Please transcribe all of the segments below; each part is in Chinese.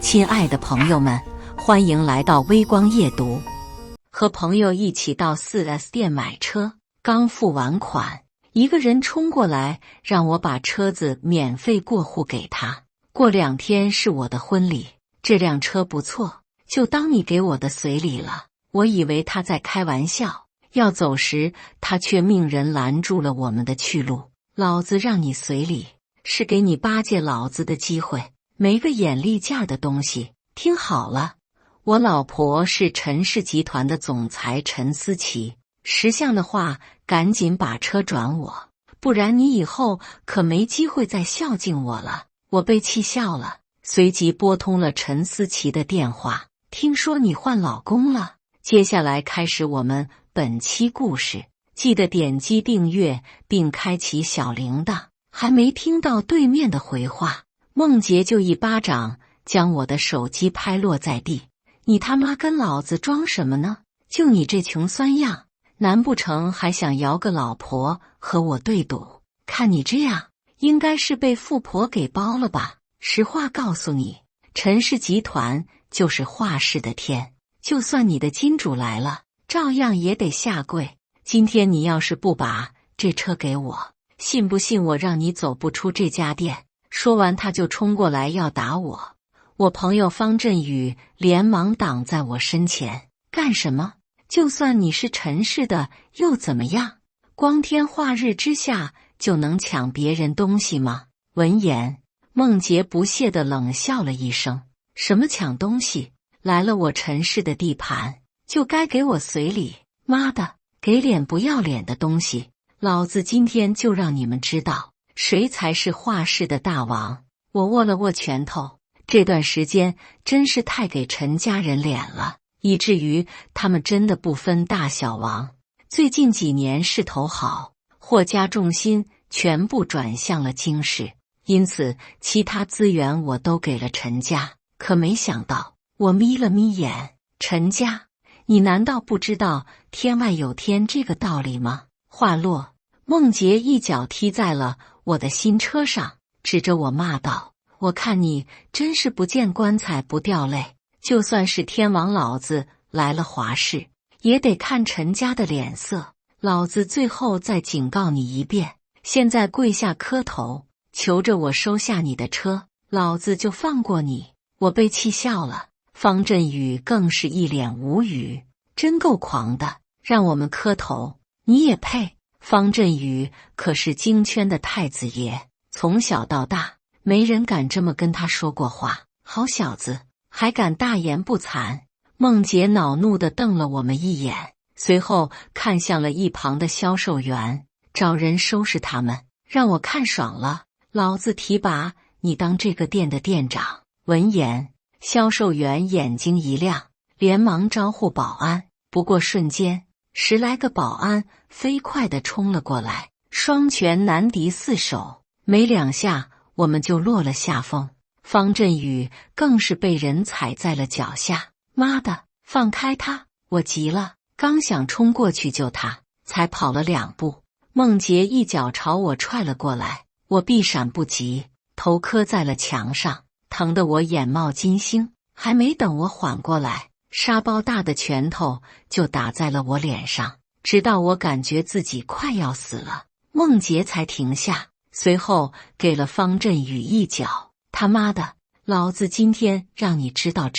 亲爱的朋友们，欢迎来到微光夜读。和朋友一起到 4S 店买车，刚付完款，一个人冲过来让我把车子免费过户给他。过2天是我的婚礼，这辆车不错，就当你给我的随礼了。我以为他在开玩笑，要走时他却命人拦住了我们的去路。老子让你随礼，是给你巴结老子的机会，没个眼力见儿的东西。听好了，我老婆是陈氏集团的总裁陈思琪，识相的话赶紧把车转我，不然你以后可没机会再孝敬我了。我被气笑了，随即拨通了陈思琪的电话。听说你换老公了，接下来开始我们本期故事，记得点击订阅并开启小铃铛。还没听到对面的回话，梦洁就一巴掌将我的手机拍落在地。你他妈跟老子装什么呢？就你这穷酸样，难不成还想摇个老婆和我对赌？看你这样，应该是被富婆给包了吧。实话告诉你，陈氏集团就是画室的天，就算你的金主来了，照样也得下跪。今天你要是不把这车给我，信不信我让你走不出这家店？说完他就冲过来要打我，我朋友方振宇连忙挡在我身前。干什么？就算你是陈氏的又怎么样？光天化日之下就能抢别人东西吗？闻言，梦洁不屑地冷笑了一声。什么抢东西？来了我陈氏的地盘，就该给我随礼。妈的，给脸不要脸的东西！老子今天就让你们知道谁才是画室的大王！我握了握拳头，这段时间真是太给陈家人脸了，以至于他们真的不分大小王。最近几年势头好，霍家重心全部转向了京市，因此其他资源我都给了陈家。可没想到，我眯了眯眼，陈家，你难道不知道天外有天这个道理吗？话落，梦洁一脚踢在了我的新车上，指着我骂道：我看你真是不见棺材不掉泪，就算是天王老子来了华氏，也得看陈家的脸色。老子最后再警告你一遍，现在跪下磕头，求着我收下你的车，老子就放过你。我被气笑了，方振宇更是一脸无语，真够狂的，让我们磕头，你也配？方振宇可是京圈的太子爷，从小到大没人敢这么跟他说过话。好小子，还敢大言不惭！梦洁恼怒地瞪了我们一眼，随后看向了一旁的销售员，找人收拾他们，让我看爽了，老子提拔你当这个店的店长。闻言，销售员眼睛一亮，连忙招呼保安。不过瞬间，10来个保安飞快地冲了过来，双拳难敌4手，没2下我们就落了下风。方振宇更是被人踩在了脚下。妈的，放开他！我急了，刚想冲过去救他，才跑了2步，梦洁一脚朝我踹了过来，我避闪不及，头磕在了墙上，疼得我眼冒金星。还没等我缓过来，沙包大的拳头就打在了我脸上，直到我感觉自己快要死了，梦洁才停下，随后给了方振宇一脚。他妈的，老子今天让你知道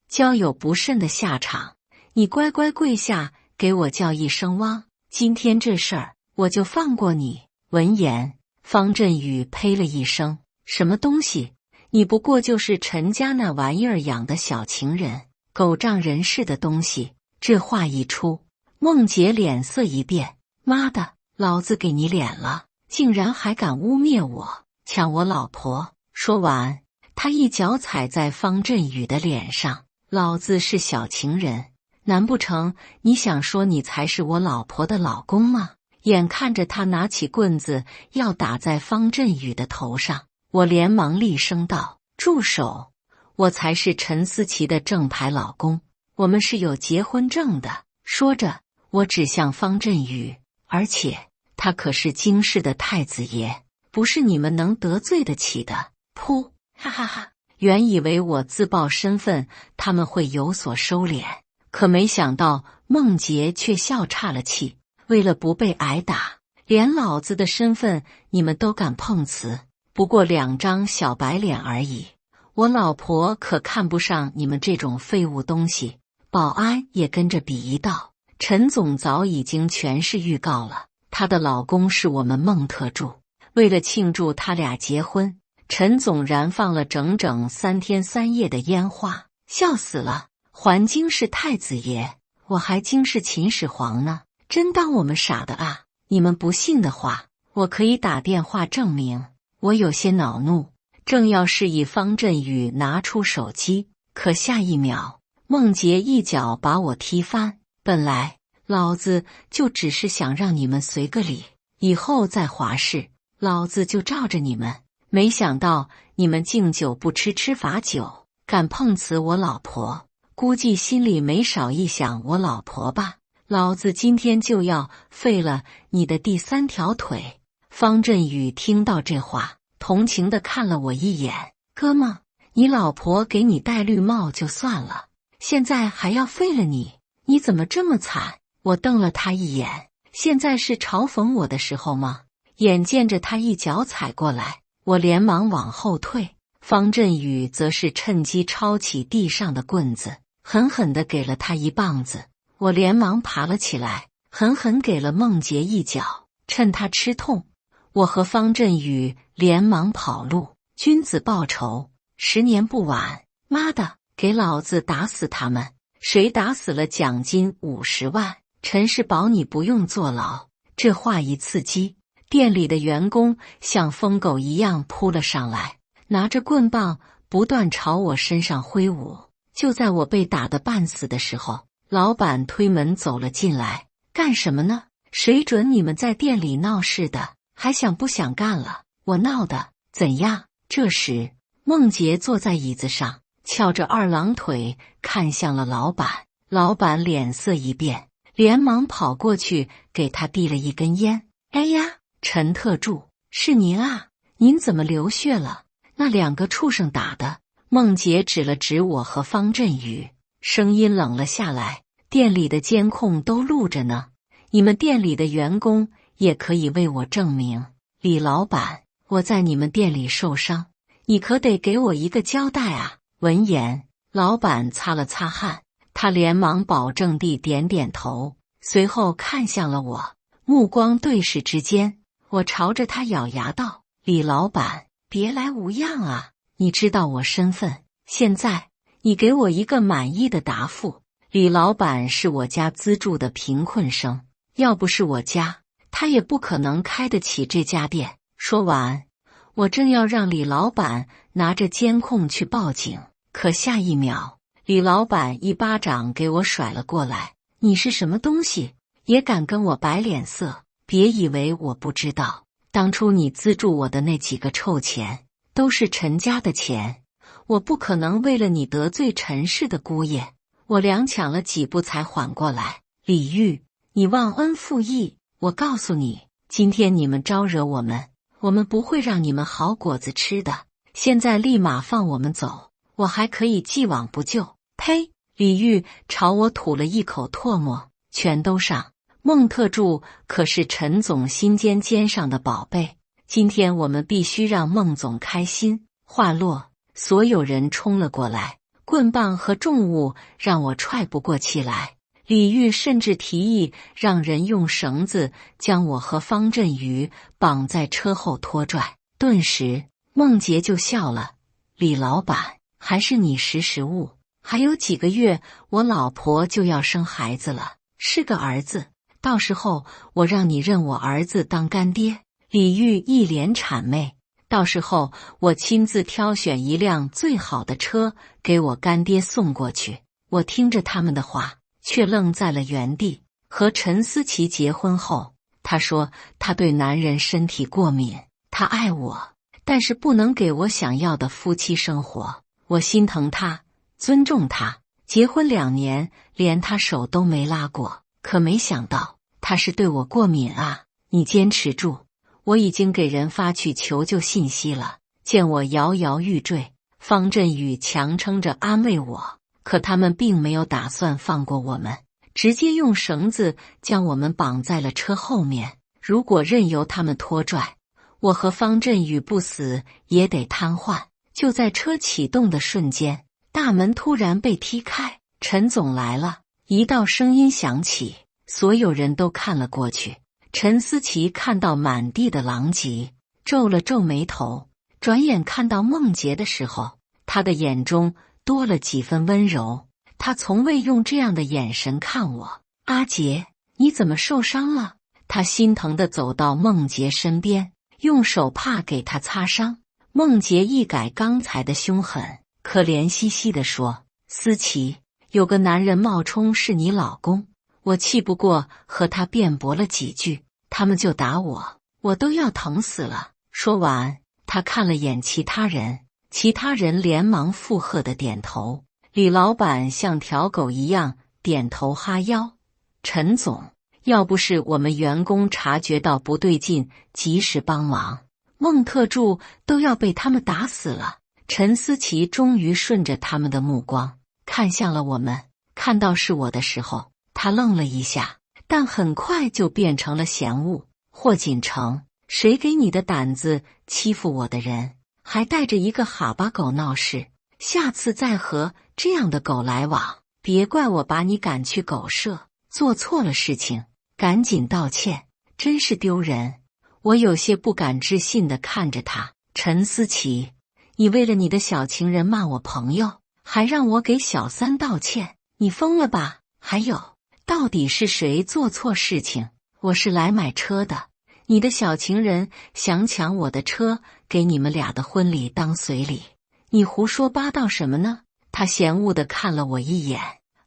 交友不慎的下场，你乖乖跪下给我叫一声汪，今天这事儿我就放过你。闻言，方振宇呸了一声，什么东西？你不过就是陈家那玩意儿养的小情人，狗仗人势的东西。这话一出，梦洁脸色一变，妈的，老子给你脸了，竟然还敢污蔑我，抢我老婆！说完，他一脚踩在方振宇的脸上，老子是小情人，难不成你想说你才是我老婆的老公吗？眼看着他拿起棍子要打在方振宇的头上，我连忙厉声道：住手！我才是陈思琪的正牌老公，我们是有结婚证的。说着，我指向方振宇，而且他可是京市的太子爷，不是你们能得罪得起的。噗，哈哈哈！原以为我自曝身份，他们会有所收敛，可没想到孟杰却笑岔了气。为了不被挨打，连老子的身份你们都敢碰瓷？不过2张小白脸而已，我老婆可看不上你们这种废物东西。保安也跟着鄙夷道：陈总早已经全市预告了，她的老公是我们孟特助。为了庆祝他俩结婚，陈总燃放了整整3天3夜的烟花，笑死了！还惊是太子爷，我还惊是秦始皇呢，真当我们傻的啊！你们不信的话，我可以打电话证明。我有些恼怒，正要示意方振宇拿出手机，可下一秒，孟杰一脚把我踢翻。本来老子就只是想让你们随个礼，以后再华事，老子就罩着你们。没想到你们敬酒不吃吃罚酒，敢碰瓷我老婆，估计心里没少一想我老婆吧。老子今天就要废了你的第3条腿。方振宇听到这话，同情地看了我一眼：哥们，你老婆给你戴绿帽就算了，现在还要废了你，你怎么这么惨？我瞪了他一眼，现在是嘲讽我的时候吗？眼见着他一脚踩过来，我连忙往后退，方振宇则是趁机抄起地上的棍子，狠狠地给了他一棒子。我连忙爬了起来，狠狠给了孟杰一脚，趁他吃痛，我和方振宇连忙跑路。君子报仇，10年不晚。妈的，给老子打死他们！谁打死了奖金50万，陈世保你不用坐牢。这话一刺激，店里的员工像疯狗一样扑了上来，拿着棍棒不断朝我身上挥舞。就在我被打得半死的时候，老板推门走了进来。干什么呢？谁准你们在店里闹事的？还想不想干了？我闹的，怎样？这时，孟杰坐在椅子上，翘着2郎腿看向了老板。老板脸色一变，连忙跑过去给他递了一根烟。哎呀，陈特助，是您啊，您怎么流血了？那2个畜生打的。孟杰指了指我和方振宇，声音冷了下来：店里的监控都录着呢，你们店里的员工也可以为我证明。李老板，我在你们店里受伤，你可得给我一个交代啊！闻言，老板擦了擦汗，他连忙保证地点点头，随后看向了我，目光对视之间，我朝着他咬牙道：李老板，别来无恙啊！你知道我身份，现在你给我一个满意的答复。李老板是我家资助的贫困生，要不是我家，他也不可能开得起这家店。说完，我正要让李老板拿着监控去报警，可下一秒，李老板一巴掌给我甩了过来。你是什么东西，也敢跟我摆脸色？别以为我不知道，当初你资助我的那几个臭钱，都是陈家的钱，我不可能为了你得罪陈氏的姑爷。我踉跄了几步才缓过来。李玉，你忘恩负义！我告诉你，今天你们招惹我们，我们不会让你们好果子吃的。现在立马放我们走，我还可以既往不咎。呸！李玉朝我吐了一口唾沫，全都上。孟特助可是陈总心尖上的宝贝，今天我们必须让孟总开心。话落，所有人冲了过来，棍棒和重物让我踹不过气来。李玉甚至提议让人用绳子将我和方振宇绑在车后拖拽。顿时，孟杰就笑了：李老板，还是你识物。还有几个月，我老婆就要生孩子了，是个儿子，到时候我让你认我儿子当干爹。李玉一脸谄媚：到时候我亲自挑选一辆最好的车给我干爹送过去。我听着他们的话，却愣在了原地。和陈思琪结婚后，他说他对男人身体过敏，他爱我，但是不能给我想要的夫妻生活。我心疼他，尊重他，结婚2年连他手都没拉过，可没想到他是对我过敏啊！你坚持住，我已经给人发去求救信息了，见我摇摇欲坠，方振宇强撑着安慰我，可他们并没有打算放过我们，直接用绳子将我们绑在了车后面。如果任由他们拖拽，我和方振宇不死也得瘫痪。就在车启动的瞬间，大门突然被踢开，陈总来了。一道声音响起，所有人都看了过去。陈思琪看到满地的狼藉，皱了皱眉头，转眼看到梦洁的时候，他的眼中多了几分温柔。他从未用这样的眼神看我。阿杰，你怎么受伤了？他心疼地走到梦洁身边，用手帕给她擦伤。梦洁一改刚才的凶狠，可怜兮兮地说：思琪，有个男人冒充是你老公，我气不过和他辩驳了几句，他们就打我，我都要疼死了。说完，他看了眼其他人，其他人连忙附和的点头。李老板像条狗一样点头哈腰。陈总，要不是我们员工察觉到不对劲，及时帮忙，孟特助都要被他们打死了。陈思琪终于顺着他们的目光看向了我们，看到是我的时候，他愣了一下，但很快就变成了嫌恶。霍锦成，谁给你的胆子欺负我的人，还带着一个哈巴狗闹事？下次再和这样的狗来往，别怪我把你赶去狗舍。做错了事情，赶紧道歉，真是丢人。我有些不敢置信地看着他。陈思琪，你为了你的小情人骂我朋友，还让我给小三道歉，你疯了吧？还有，到底是谁做错事情？我是来买车的，你的小情人想抢我的车，给你们俩的婚礼当随礼，你胡说八道什么呢？他嫌恶地看了我一眼。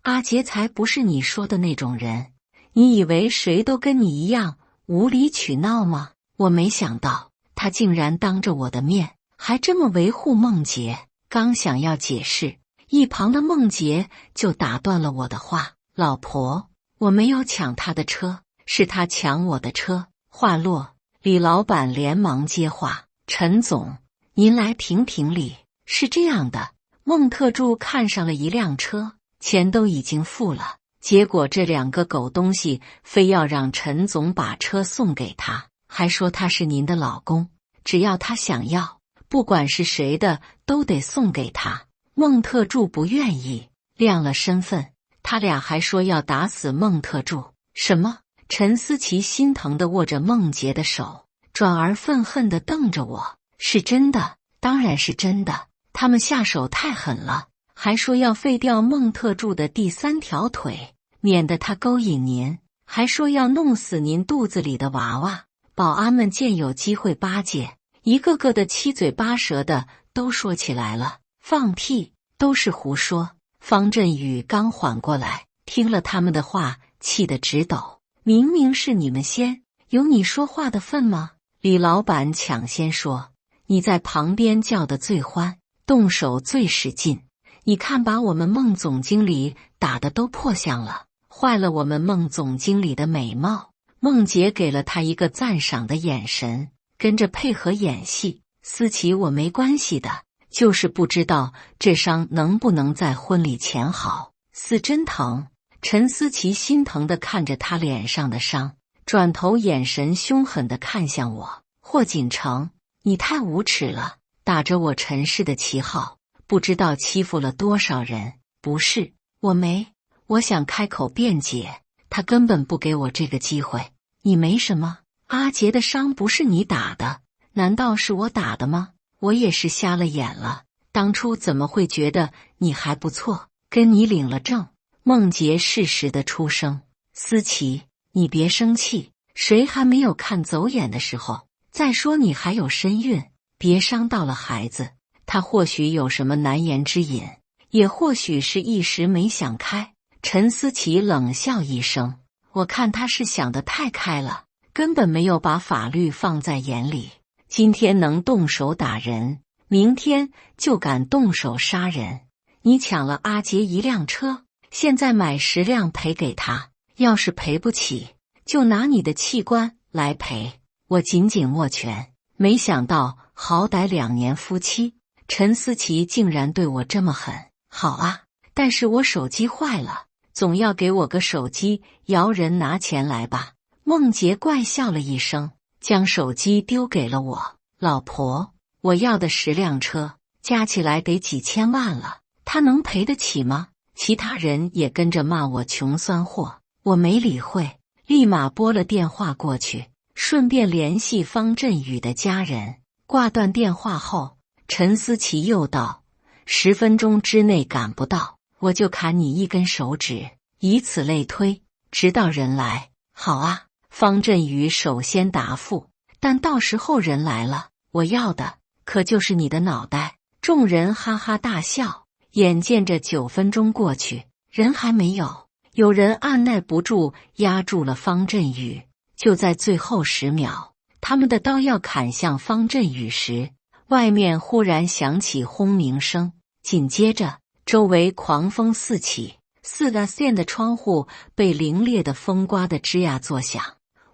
阿杰才不是你说的那种人，你以为谁都跟你一样无理取闹吗？我没想到他竟然当着我的面还这么维护梦洁。刚想要解释，一旁的梦洁就打断了我的话：老婆，我没有抢他的车，是他抢我的车。话落，李老板连忙接话：陈总，您来评评理。是这样的，孟特助看上了一辆车，钱都已经付了，结果这两个狗东西非要让陈总把车送给他，还说他是您的老公，只要他想要，不管是谁的都得送给他。孟特助不愿意，亮了身份，他俩还说要打死孟特助。什么？陈思琪心疼地握着孟洁的手，转而愤恨地瞪着我。是真的，当然是真的，他们下手太狠了，还说要废掉孟特助的第三条腿，免得他勾引您，还说要弄死您肚子里的娃娃。保安们见有机会巴结，一个个的七嘴八舌的都说起来了。放屁，都是胡说。方振宇刚缓过来，听了他们的话，气得直抖。明明是你们先，有你说话的份吗？李老板抢先说，你在旁边叫得最欢，动手最使劲，你看把我们孟总经理打得都破相了，坏了我们孟总经理的美貌。孟洁给了他一个赞赏的眼神，跟着配合演戏。思琪，我没关系的，就是不知道这伤能不能在婚礼前好。死真疼。陈思琪心疼地看着他脸上的伤，转头眼神凶狠地看向我。霍锦成，你太无耻了，打着我陈氏的旗号，不知道欺负了多少人。不是，我没，我想开口辩解，他根本不给我这个机会。你没什么，阿杰的伤不是你打的，难道是我打的吗？我也是瞎了眼了，当初怎么会觉得你还不错，跟你领了证。孟洁适时的出声：思琪，你别生气，谁还没有看走眼的时候？再说你还有身孕，别伤到了孩子。他或许有什么难言之隐，也或许是一时没想开。陈思琪冷笑一声，我看他是想得太开了，根本没有把法律放在眼里。今天能动手打人，明天就敢动手杀人。你抢了阿杰一辆车，现在买10辆赔给他，要是赔不起，就拿你的器官来赔。我紧紧握拳，没想到好歹2年夫妻，陈思琪竟然对我这么狠。好啊，但是我手机坏了，总要给我个手机，摇人拿钱来吧。梦洁怪笑了一声，将手机丢给了我。老婆，我要的10辆车，加起来得几千万了，他能赔得起吗？其他人也跟着骂我穷酸货，我没理会，立马拨了电话过去，顺便联系方振宇的家人。挂断电话后，陈思琪又道：10分钟之内赶不到，我就砍你1根手指，以此类推，直到人来。好啊，方振宇首先答复，但到时候人来了，我要的可就是你的脑袋。众人哈哈大笑。眼见着9分钟过去，人还没有，有人按耐不住压住了方振宇。就在最后10秒，他们的刀要砍向方振宇时，外面忽然响起轰鸣声，紧接着周围狂风四起，4个线的窗户被凌冽的风刮得吱呀作响。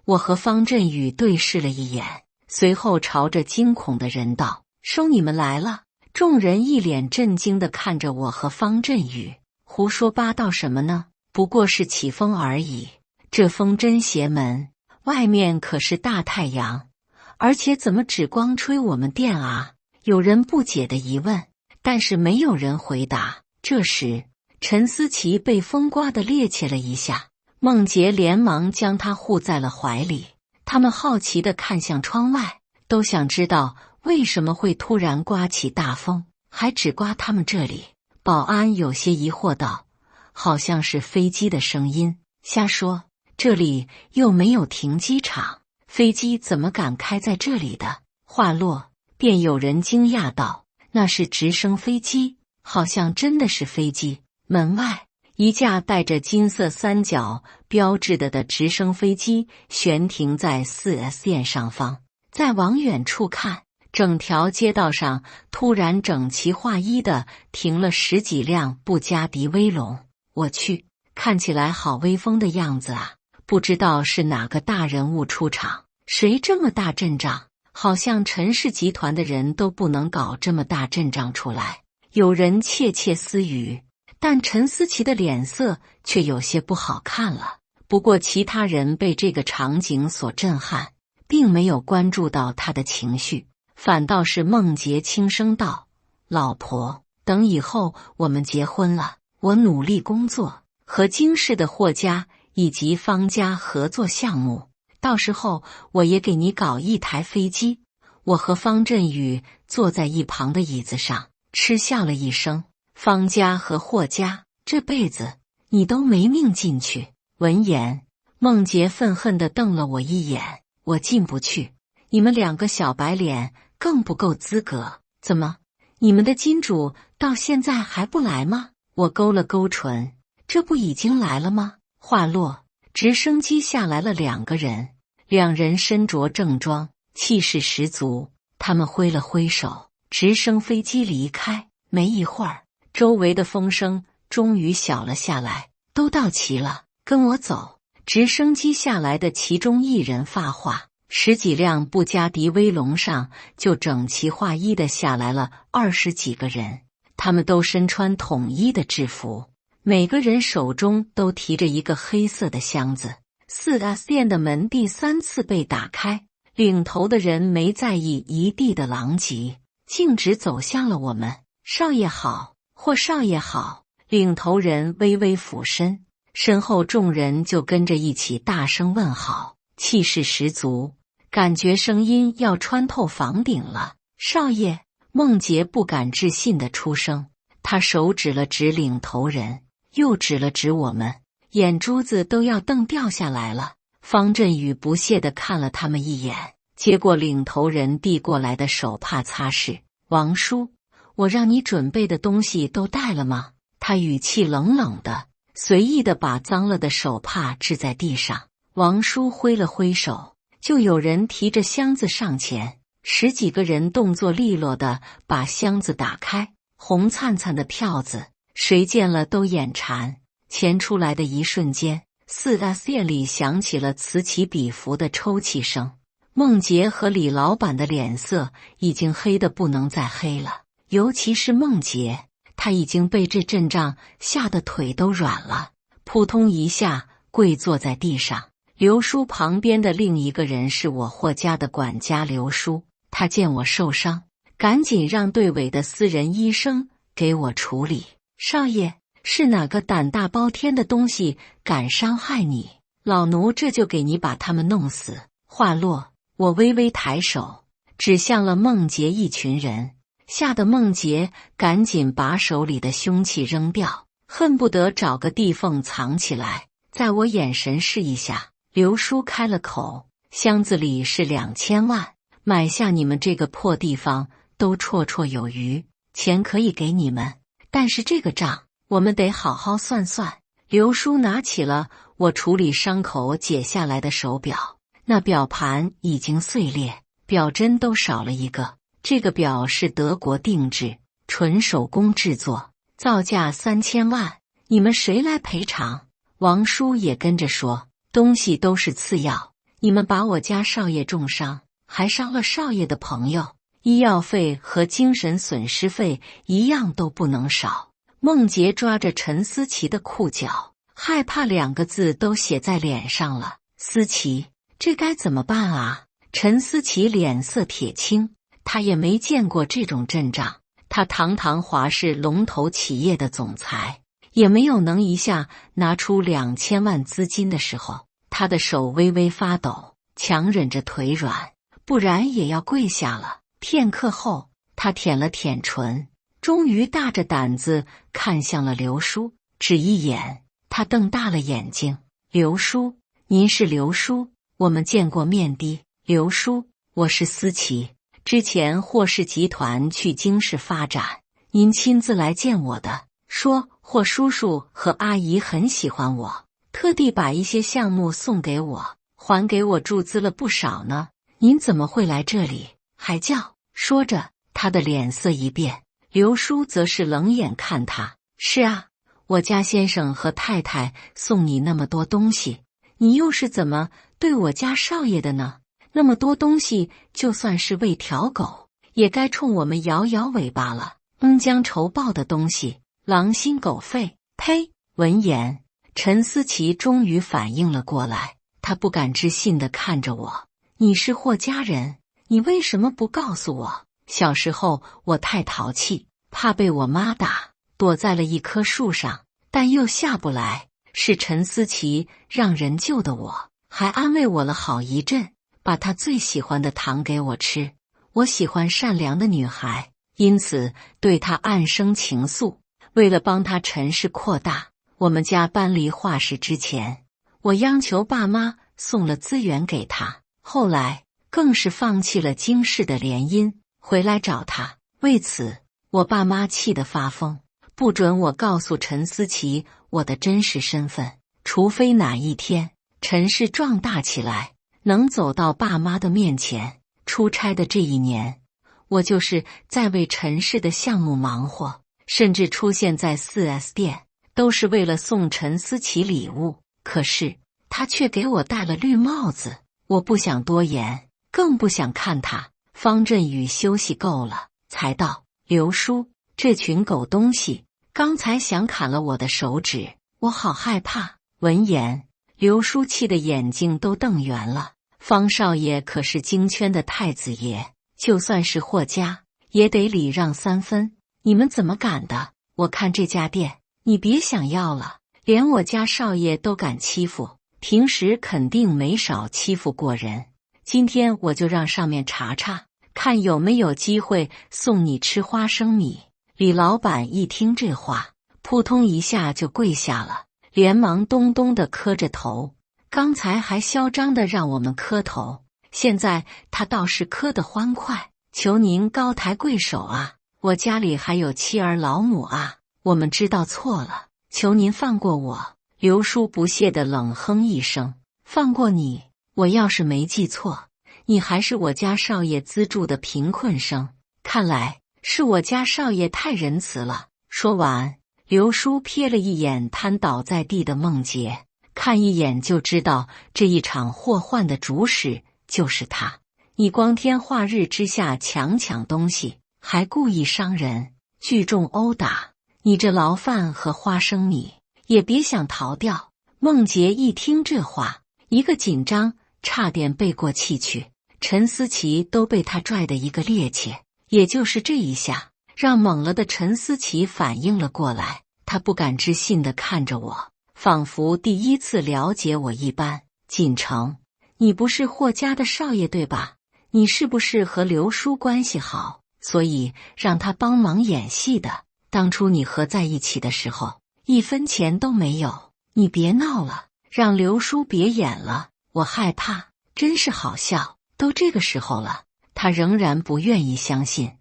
我和方振宇对视了一眼，随后朝着惊恐的人道：收你们来了。众人一脸震惊地看着我和方振宇，胡说八道什么呢？不过是起风而已，这风真邪门，外面可是大太阳，而且怎么只光吹我们电啊？有人不解地疑问，但是没有人回答。这时，陈思琪被风刮得趔趄了一下，梦洁连忙将她护在了怀里。他们好奇地看向窗外，都想知道为什么会突然刮起大风，还只刮他们这里？保安有些疑惑道：好像是飞机的声音。瞎说，这里又没有停机场，飞机怎么敢开在这里的？话落，便有人惊讶道：那是直升飞机，好像真的是飞机。门外，一架带着金色三角标志的直升飞机悬停在4S 线上方。再往远处看，整条街道上突然整齐划一的停了10几辆布加迪威龙。我去，看起来好威风的样子啊！不知道是哪个大人物出场，谁这么大阵仗？好像陈氏集团的人都不能搞这么大阵仗出来。有人窃窃私语，但陈思琪的脸色却有些不好看了。不过其他人被这个场景所震撼，并没有关注到他的情绪，反倒是梦洁轻声道：老婆，等以后我们结婚了，我努力工作，和京市的霍家以及方家合作项目，到时候我也给你搞一台飞机。我和方振宇坐在一旁的椅子上，嗤笑了一声：方家和霍家，这辈子你都没命进去。闻言，梦洁愤恨地瞪了我一眼：我进不去，你们2个小白脸更不够资格。怎么，你们的金主到现在还不来吗？我勾了勾唇，这不已经来了吗？话落，直升机下来了2个人，2人身着正装，气势十足。他们挥了挥手，直升飞机离开。没一会儿，周围的风声终于小了下来。都到齐了，跟我走。直升机下来的其中一人发话，10几辆布加迪威龙上就整齐划一的下来了20几个人，他们都身穿统一的制服，每个人手中都提着一个黑色的箱子。4S 店的门第3次被打开，领头的人没在意一地的狼藉，径直走向了我们。少爷好，霍少爷好。领头人微微俯身，身后众人就跟着一起大声问好，气势十足，感觉声音要穿透房顶了。少爷，梦洁不敢置信地出声，他手指了指领头人，又指了指我们，眼珠子都要瞪掉下来了。方振宇不屑地看了他们一眼，接过领头人递过来的手帕擦拭。王叔，我让你准备的东西都带了吗？他语气冷冷的，随意的把脏了的手帕掷在地上。王叔挥了挥手，就有人提着箱子上前，10几个人动作利落的把箱子打开，红灿灿的票子，谁见了都眼馋。钱出来的一瞬间，4S 店里响起了此起彼伏的抽泣声。梦洁和李老板的脸色已经黑得不能再黑了，尤其是梦洁，她已经被这阵仗吓得腿都软了，扑通一下跪坐在地上。刘叔旁边的另一个人是我霍家的管家刘叔，他见我受伤，赶紧让队委的私人医生给我处理。少爷，是哪个胆大包天的东西敢伤害你？老奴这就给你把他们弄死。话落，我微微抬手，指向了梦洁一群人，吓得梦洁赶紧把手里的凶器扔掉，恨不得找个地缝藏起来。在我眼神示意下，刘叔开了口：箱子里是2000万，买下你们这个破地方都绰绰有余，钱可以给你们，但是这个账我们得好好算算。刘叔拿起了我处理伤口解下来的手表，那表盘已经碎裂，表针都少了一个。这个表是德国定制，纯手工制作，造价3000万，你们谁来赔偿？王叔也跟着说，东西都是次要，你们把我家少爷重伤，还伤了少爷的朋友，医药费和精神损失费一样都不能少。梦洁抓着陈思琪的裤脚，害怕2个字都写在脸上了。思琪，这该怎么办啊？陈思琪脸色铁青，他也没见过这种阵仗，他堂堂华氏龙头企业的总裁，也没有能一下拿出2000万资金的时候。他的手微微发抖，强忍着腿软，不然也要跪下了。片刻后，他舔了舔唇，终于大着胆子看向了刘叔，只一眼，他瞪大了眼睛：刘叔，您是刘叔？我们见过面的。刘叔，我是思琪，之前霍氏集团去京市发展，您亲自来见我的，说霍叔叔和阿姨很喜欢我，特地把一些项目送给我，还给我注资了不少呢。您怎么会来这里？还叫？说着，他的脸色一变。刘叔则是冷眼看他：是啊，我家先生和太太送你那么多东西，你又是怎么对我家少爷的呢？那么多东西，就算是喂条狗，也该冲我们摇摇尾巴了。恩将仇报的东西，狼心狗肺！呸！闻言，陈思琪终于反应了过来，他不敢置信地看着我：你是霍家人，你为什么不告诉我？小时候我太淘气，怕被我妈打，躲在了一棵树上，但又下不来，是陈思琪让人救的我，还安慰我了好一阵，把她最喜欢的糖给我吃。我喜欢善良的女孩，因此对她暗生情愫。为了帮她陈氏扩大，我们家搬离华氏之前，我央求爸妈送了资源给她，后来更是放弃了京市的联姻，回来找她。为此，我爸妈气得发疯，不准我告诉陈思琪我的真实身份，除非哪一天陈氏壮大起来，能走到爸妈的面前。出差的这一年，我就是在为陈氏的项目忙活，甚至出现在 4S 店，都是为了送陈思琪礼物。可是他却给我戴了绿帽子，我不想多言，更不想看他。方振宇休息够了，才道：刘叔，这群狗东西刚才想砍了我的手指，我好害怕。闻言，刘叔气得眼睛都瞪圆了。方少爷可是京圈的太子爷，就算是霍家，也得礼让3分。你们怎么敢的？我看这家店，你别想要了，连我家少爷都敢欺负，平时肯定没少欺负过人。今天我就让上面查查，看有没有机会送你吃花生米。李老板一听这话，扑通一下就跪下了，连忙咚咚地磕着头。刚才还嚣张地让我们磕头，现在他倒是磕得欢快，求您高抬贵手啊！我家里还有妻儿老母啊，我们知道错了，求您放过我。刘叔不屑地冷哼一声：放过你？我要是没记错，你还是我家少爷资助的贫困生，看来是我家少爷太仁慈了。说完，刘叔瞥了一眼瘫倒在地的梦洁，看一眼就知道这一场祸患的主使就是他。你光天化日之下抢东西，还故意伤人，聚众殴打你这牢饭和花生米，也别想逃掉。孟杰一听这话，一个紧张，差点背过气去。陈思琪都被他拽得一个趔趄，也就是这一下，让懵了的陈思琪反应了过来。他不敢置信地看着我，仿佛第一次了解我一般。锦城，你不是霍家的少爷对吧？你是不是和刘叔关系好，所以让他帮忙演戏的？当初你和在一起的时候，1分钱都没有。你别闹了，让刘叔别演了，我害怕。真是好笑，都这个时候了，他仍然不愿意相信。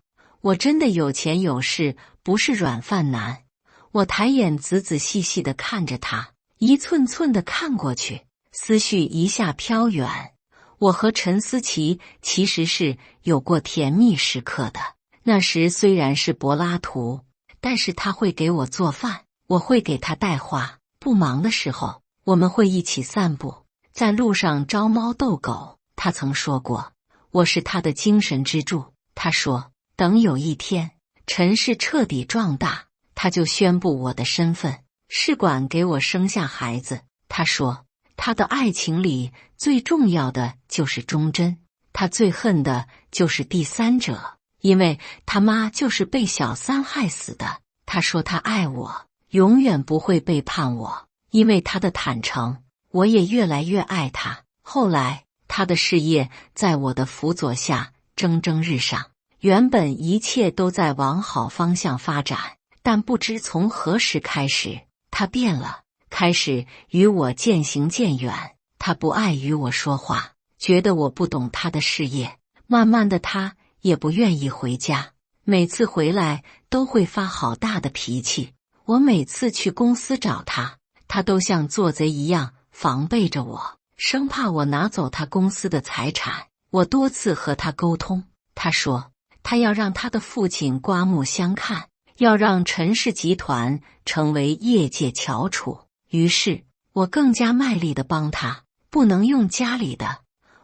我真的有钱有势，不是软饭男。我抬眼仔仔细细地看着他，一寸寸地看过去，思绪一下飘远。我和陈思琪其实是有过甜蜜时刻的，那时虽然是柏拉图，但是他会给我做饭，我会给他带话。不忙的时候，我们会一起散步，在路上招猫逗狗。他曾说过，我是他的精神支柱。他说，等有一天陈氏彻底壮大，他就宣布我的身份，试管给我生下孩子。他说，他的爱情里最重要的就是忠贞，他最恨的就是第三者，因为他妈就是被小三害死的。他说他爱我，永远不会背叛我，因为他的坦诚，我也越来越爱他。后来他的事业在我的辅佐下蒸蒸日上，原本一切都在往好方向发展，但不知从何时开始，他变了，开始与我渐行渐远。他不爱与我说话，觉得我不懂他的事业。慢慢的，他也不愿意回家，每次回来都会发好大的脾气。我每次去公司找他，他都像做贼一样防备着我，生怕我拿走他公司的财产。我多次和他沟通，他说他要让他的父亲刮目相看，要让陈氏集团成为业界翘楚。于是我更加卖力地帮他，不能用家里的，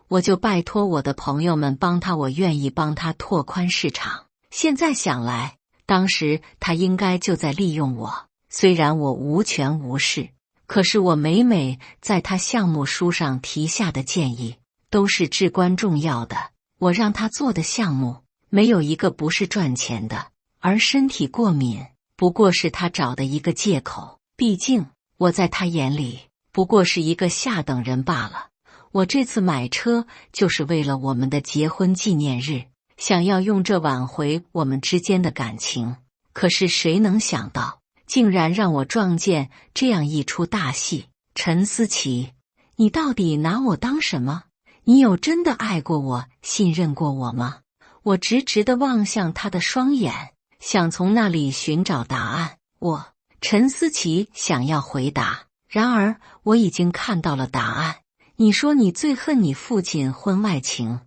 我就拜托我的朋友们帮他，我愿意帮他拓宽市场。现在想来，当时他应该就在利用我，虽然我无权无势，可是我每每在他项目书上提下的建议都是至关重要的。我让他做的项目没有一个不是赚钱的，而身体过敏不过是他找的一个借口。毕竟我在他眼里不过是一个下等人罢了。我这次买车就是为了我们的结婚纪念日，想要用这挽回我们之间的感情。可是谁能想到，竟然让我撞见这样一出大戏。陈思琪，你到底拿我当什么？你有真的爱过我，信任过我吗？我直直地望向他的双眼，想从那里寻找答案。陈思琪想要回答，然而我已经看到了答案。你说你最恨你父亲婚外情，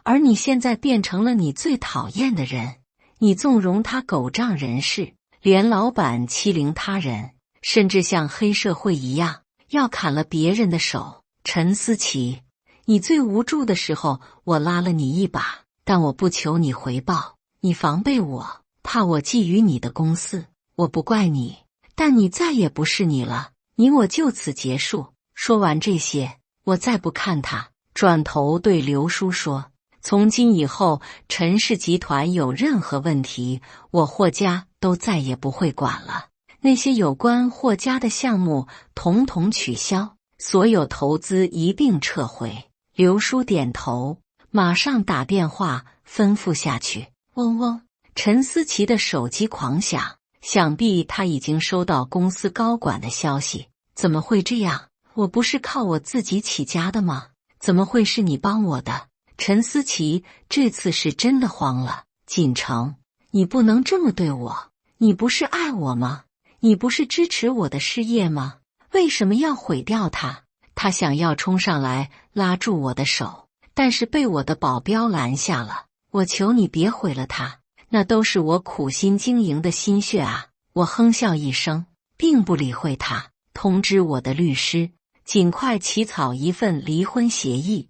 而你现在变成了你最讨厌的人。你纵容他狗仗人势，连老板欺凌他人，甚至像黑社会一样要砍了别人的手。陈思琪，你最无助的时候，我拉了你一把，但我不求你回报。你防备我，怕我觊觎你的公司，我不怪你，但你再也不是你了，你我就此结束。说完这些，我再不看他，转头对刘叔说，从今以后陈氏集团有任何问题，我霍家都再也不会管了。那些有关霍家的项目统统取消，所有投资一并撤回。刘叔点头，马上打电话吩咐下去。嗡嗡，陈思琪的手机狂响，想必他已经收到公司高管的消息。怎么会这样？我不是靠我自己起家的吗？怎么会是你帮我的？陈思琪这次是真的慌了。锦城，你不能这么对我，你不是爱我吗？你不是支持我的事业吗？为什么要毁掉它？他想要冲上来拉住我的手，但是被我的保镖拦下了。我求你别毁了它，那都是我苦心经营的心血啊！我哼笑一声，并不理会他，通知我的律师尽快起草一份离婚协议。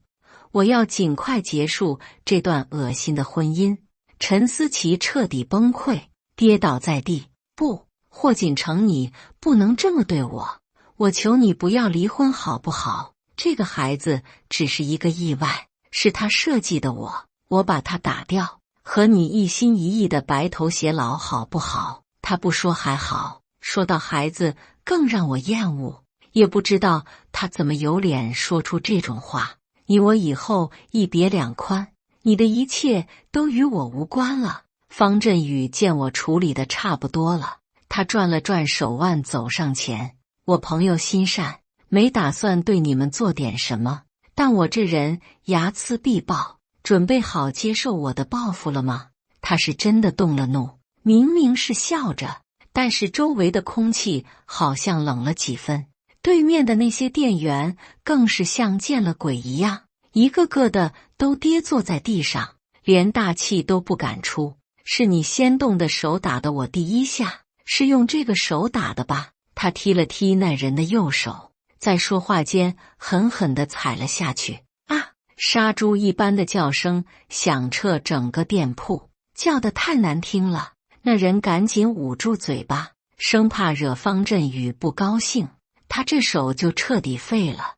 我要尽快结束这段恶心的婚姻。陈思琪彻底崩溃，跌倒在地。不，霍锦成，你不能这么对我，我求你不要离婚好不好？这个孩子只是一个意外，是他设计的我把他打掉，和你一心一意的白头偕老好不好？他不说还好，说到孩子更让我厌恶，也不知道他怎么有脸说出这种话。你我以后一别两宽，你的一切都与我无关了。方振宇见我处理的差不多了，他转了转手腕走上前。我朋友心善，没打算对你们做点什么，但我这人睚眦必报，准备好接受我的报复了吗？他是真的动了怒，明明是笑着，但是周围的空气好像冷了几分。对面的那些店员更是像见了鬼一样，一个个的都跌坐在地上，连大气都不敢出。是你先动的手打的我第一下，是用这个手打的吧？他踢了踢那人的右手，在说话间狠狠地踩了下去。啊！杀猪一般的叫声响彻整个店铺，叫得太难听了。那人赶紧捂住嘴巴，生怕惹方振宇不高兴。他这手就彻底废了。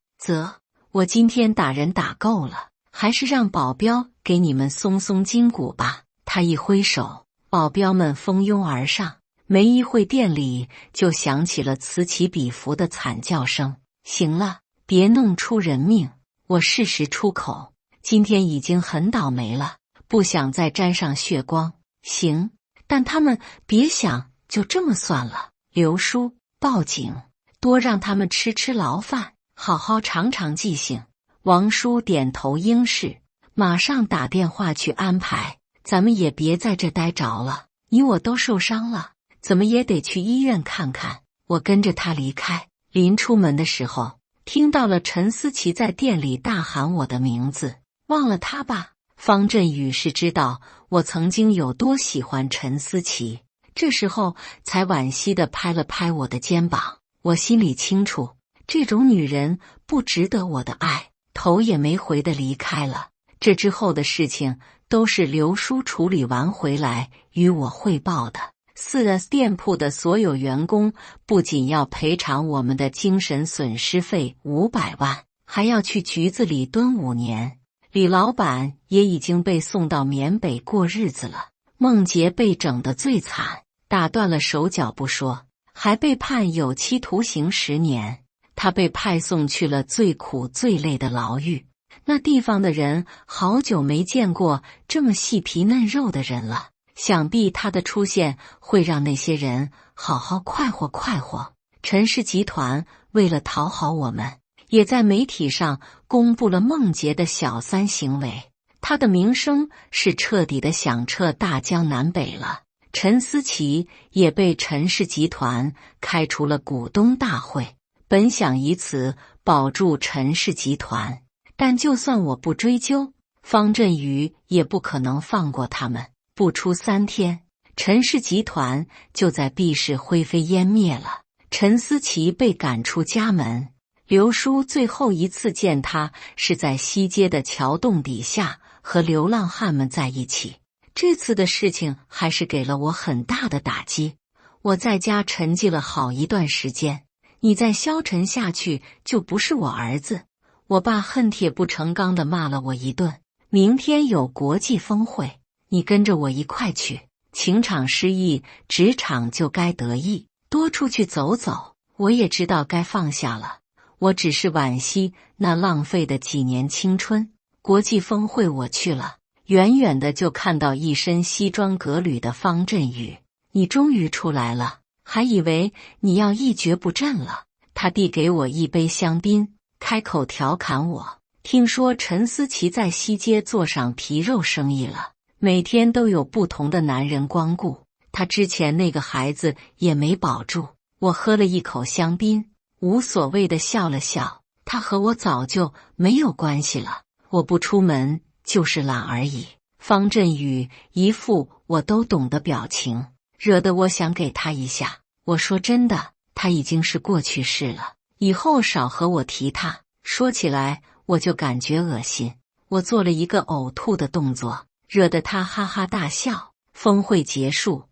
我今天打人打够了，还是让保镖给你们松松筋骨吧。他一挥手，保镖们蜂拥而上，没一会店里就响起了此起彼伏的惨叫声。行了，别弄出人命。我适时出口，今天已经很倒霉了，不想再沾上血光。行，但他们别想就这么算了。刘叔，报警，多让他们吃牢饭，好好尝尝记性。王叔点头应是，马上打电话去安排。咱们也别在这待着了，你我都受伤了，怎么也得去医院看看。我跟着他离开，临出门的时候，听到了陈思琪在店里大喊我的名字。忘了他吧？方振宇是知道我曾经有多喜欢陈思琪，这时候才惋惜地拍了拍我的肩膀。我心里清楚，这种女人不值得我的爱，头也没回地离开了。这之后的事情都是刘叔处理完回来与我汇报的。4S 店铺的所有员工不仅要赔偿我们的精神损失费500万，还要去局子里蹲5年。李老板也已经被送到缅北过日子了。孟杰被整得最惨，打断了手脚不说，还被判有期徒刑10年。他被派送去了最苦最累的牢狱。那地方的人好久没见过这么细皮嫩肉的人了，想必他的出现会让那些人好好快活快活。陈氏集团为了讨好我们，也在媒体上公布了孟杰的小三行为，他的名声是彻底的响彻大江南北了。陈思琪也被陈氏集团开除了股东大会，本想以此保住陈氏集团，但就算我不追究，方振宇也不可能放过他们。不出3天，陈氏集团就在 B 市灰飞烟灭了。陈思琪被赶出家门，刘叔最后一次见他是在西街的桥洞底下和流浪汉们在一起。这次的事情还是给了我很大的打击，我在家沉寂了好一段时间。你再消沉下去就不是我儿子。我爸恨铁不成钢地骂了我一顿。明天有国际峰会，你跟着我一块去。情场失意，职场就该得意，多出去走走。我也知道该放下了，我只是惋惜那浪费的几年青春。国际峰会我去了，远远的就看到一身西装革履的方振宇。你终于出来了，还以为你要一蹶不振了。他递给我一杯香槟，开口调侃我，听说陈思琪在西街做上皮肉生意了，每天都有不同的男人光顾，他之前那个孩子也没保住。我喝了一口香槟，无所谓的笑了笑，他和我早就没有关系了，我不出门就是懒而已。方振宇一副我都懂的表情，惹得我想给他一下。我说真的，他已经是过去式了，以后少和我提他。说起来我就感觉恶心，我做了一个呕吐的动作，惹得他哈哈大笑。峰会结束，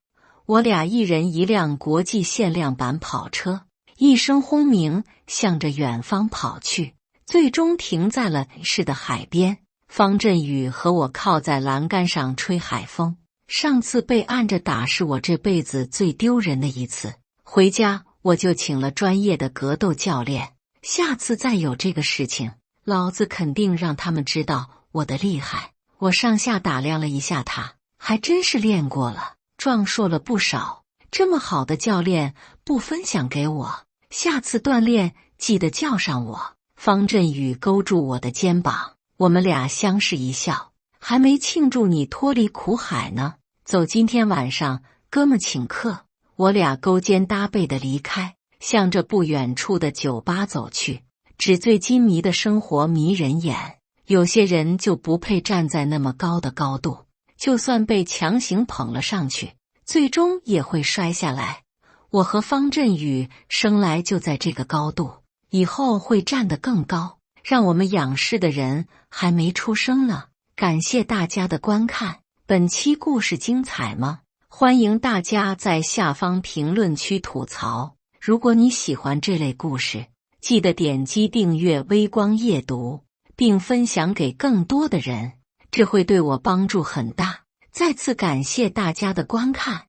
我俩一人一辆国际限量版跑车，一声轰鸣，向着远方跑去，最终停在了市的海边。方振宇和我靠在栏杆上吹海风。上次被按着打是我这辈子最丢人的一次，回家我就请了专业的格斗教练，下次再有这个事情，老子肯定让他们知道我的厉害。我上下打量了一下他，还真是练过了，壮硕了不少。这么好的教练不分享给我，下次锻炼记得叫上我。方振宇勾住我的肩膀，我们俩相视一笑，还没庆祝你脱离苦海呢。走，今天晚上哥们请客。我俩勾肩搭背的离开，向着不远处的酒吧走去。纸醉金迷的生活迷人眼，有些人就不配站在那么高的高度，就算被强行捧了上去，最终也会摔下来。我和方振宇生来就在这个高度，以后会站得更高，让我们仰视的人还没出生呢。感谢大家的观看，本期故事精彩吗？欢迎大家在下方评论区吐槽。如果你喜欢这类故事，记得点击订阅微光夜读，并分享给更多的人，这会对我帮助很大。再次感谢大家的观看。